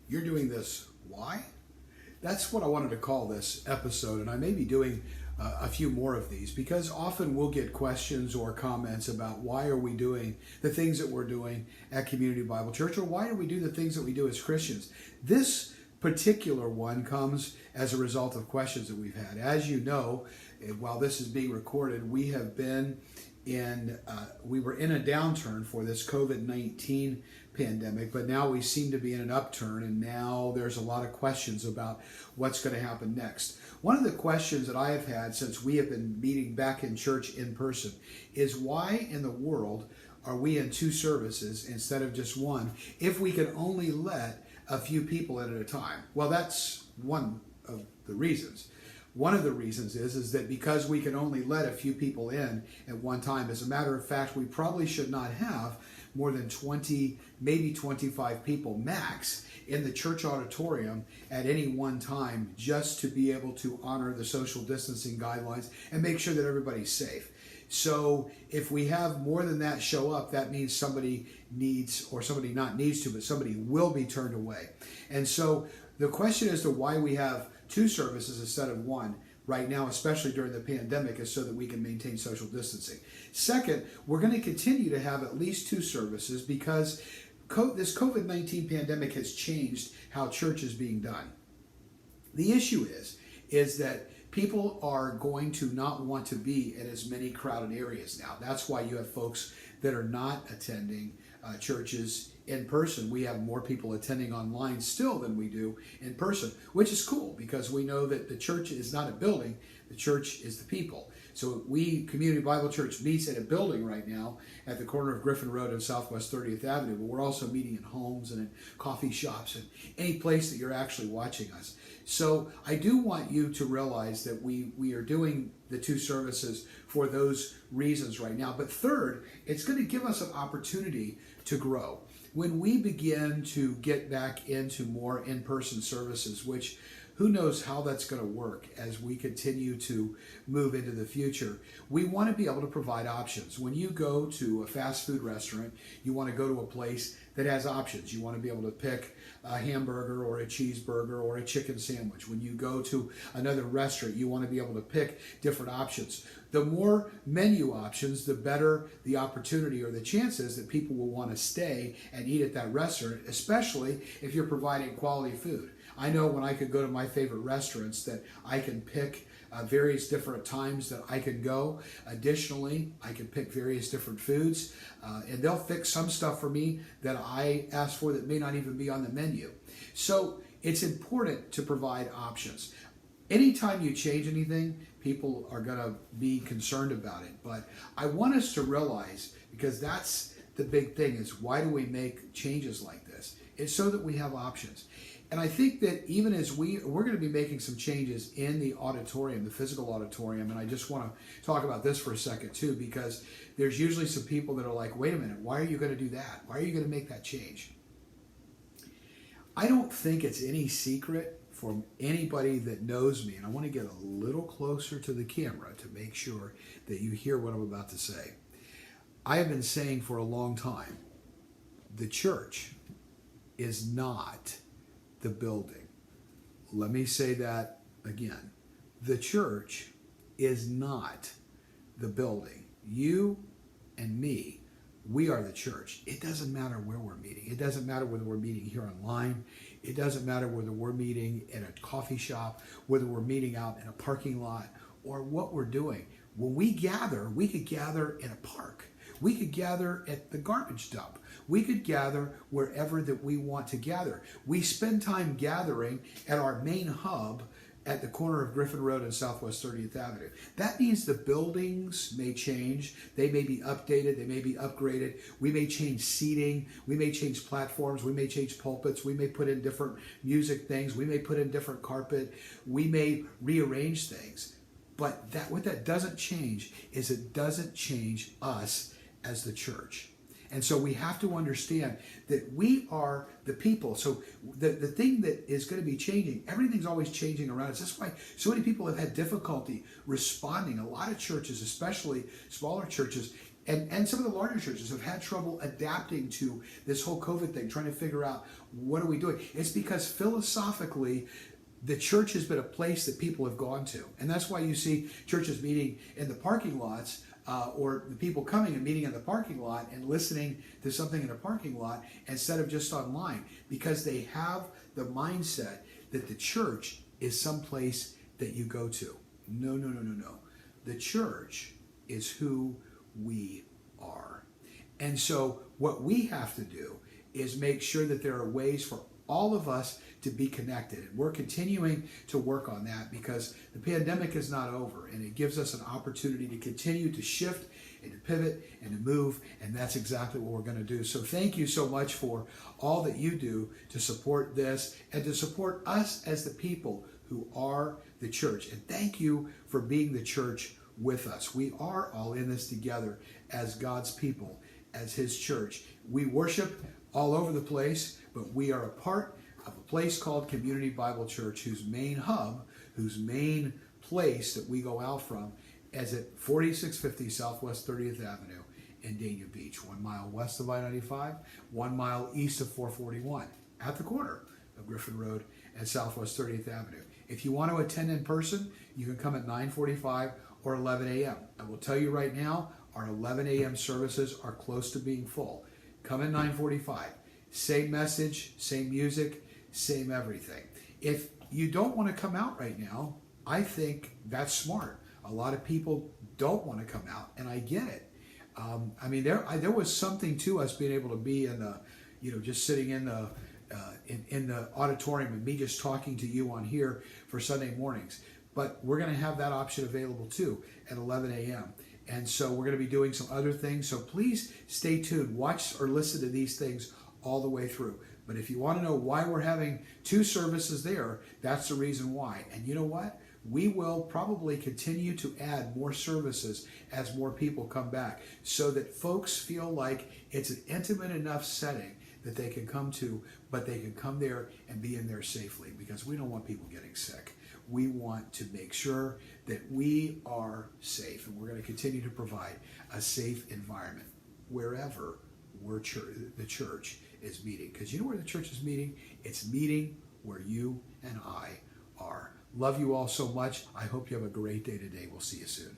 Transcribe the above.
You're doing this. Why? That's what I wanted to call this episode, and I may be doing a few more of these because often we'll get questions or comments about why are we doing the things that we're doing at Community Bible Church, or why do we do the things that we do as Christians. This particular one comes as a result of questions that we've had. As you know, while this is being recorded, we have been we were in a downturn for this COVID-19 pandemic, but now we seem to be in an upturn, and now there's a lot of questions about what's going to happen next. One of the questions that I have had since we have been meeting back in church in person is why in the world are we in two services instead of just one if we can only let a few people in at a time? Well, that's one of the reasons. One of the reasons is that because we can only let a few people in at one time, as a matter of fact, we probably should not have more than 20, maybe 25 people max in the church auditorium at any one time, just to be able to honor the social distancing guidelines and make sure that everybody's safe. So if we have more than that show up, that means somebody needs, or somebody not needs to, but somebody will be turned away. And so the question as to why we have two services instead of one right now, especially during the pandemic, is so that we can maintain social distancing. Second, we're going to continue to have at least two services because this COVID-19 pandemic has changed how church is being done. The issue is that people are going to not want to be in as many crowded areas now. That's why you have folks that are not attending churches in person. We have more people attending online still than we do in person, which is cool because we know that the church is not a building, the church is the people. So we, Community Bible Church, meets in a building right now at the corner of Griffin Road and Southwest 30th Avenue, but we're also meeting in homes and in coffee shops and any place that you're actually watching us. So I do want you to realize that we are doing the two services for those reasons right now. But third, it's going to give us an opportunity to grow. When we begin to get back into more in-person services, which who knows how that's going to work as we continue to move into the future, we want to be able to provide options. When you go to a fast food restaurant, you want to go to a place that has options. You want to be able to pick a hamburger or a cheeseburger or a chicken sandwich. When you go to another restaurant, you want to be able to pick different options. The more menu options, the better the opportunity or the chances that people will want to stay and eat at that restaurant, especially if you're providing quality food. I know when I could go to my favorite restaurants that I can pick various different times that I can go. Additionally, I can pick various different foods, and they'll fix some stuff for me that I asked for that may not even be on the menu. So it's important to provide options. Anytime you change anything, people are going to be concerned about it. But I want us to realize, because that's the big thing, is why do we make changes like this? It's so that we have options. And I think that even as we're going to be making some changes in the auditorium, the physical auditorium, and I just want to talk about this for a second too, because there's usually some people that are like, wait a minute, why are you going to do that? Why are you going to make that change? I don't think it's any secret from anybody that knows me, and I want to get a little closer to the camera to make sure that you hear what I'm about to say. I have been saying for a long time, the church is not the building. Let me say that again. The church is not the building. You and me, we are the church. It doesn't matter where we're meeting. It doesn't matter whether we're meeting here online. It doesn't matter whether we're meeting in a coffee shop, whether we're meeting out in a parking lot, or what we're doing. When we gather, we could gather in a park. We could gather at the garbage dump. We could gather wherever that we want to gather. We spend time gathering at our main hub at the corner of Griffin Road and Southwest 30th Avenue. That means the buildings may change. They may be updated. They may be upgraded. We may change seating. We may change platforms. We may change pulpits. We may put in different music things. We may put in different carpet. We may rearrange things. But what that doesn't change is it doesn't change us as the church. And so we have to understand that we are the people. So the thing that is going to be changing, everything's always changing around us. That's why so many people have had difficulty responding. A lot of churches, especially smaller churches, And some of the larger churches have had trouble adapting to this whole COVID thing, trying to figure out what are we doing. It's because philosophically, the church has been a place that people have gone to. And that's why you see churches meeting in the parking lots, or the people coming and meeting in the parking lot and listening to something in a parking lot instead of just online, because they have the mindset that the church is some place that you go to. No, no, no, no, no. The church is who we are. And so what we have to do is make sure that there are ways for all of us to be connected. And we're continuing to work on that because the pandemic is not over, and it gives us an opportunity to continue to shift and to pivot and to move, and that's exactly what we're going to do. So thank you so much for all that you do to support this and to support us as the people who are the church. And thank you for being the church with us. We are all in this together as God's people, as His church. We worship all over the place, but we are a part of a place called Community Bible Church, whose main hub, whose main place that we go out from is at 4650 Southwest 30th Avenue in Dania Beach, 1 mile west of I-95, 1 mile east of 441, at the corner of Griffin Road and Southwest 30th Avenue. If you want to attend in person, you can come at 9:45 or 11 a.m. I will tell you right now, our 11 a.m. services are close to being full. Come at 9:45. Same message, same music, same everything. If you don't want to come out right now, I think that's smart. A lot of people don't want to come out, and I get it. I mean, there was something to us being able to be in the, just sitting in the auditorium and me just talking to you on here for Sunday mornings. But we're going to have that option available too at 11 a.m. And so we're going to be doing some other things. So please stay tuned. Watch or listen to these things all the way through. But if you want to know why we're having 2 services there, that's the reason why. And you know what? We will probably continue to add more services as more people come back, so that folks feel like it's an intimate enough setting that they can come to, but they can come there and be in there safely, because we don't want people getting sick. We want to make sure that we are safe, and we're going to continue to provide a safe environment wherever the church is meeting. Because you know where the church is meeting? It's meeting where you and I are. Love you all so much. I hope you have a great day today. We'll see you soon.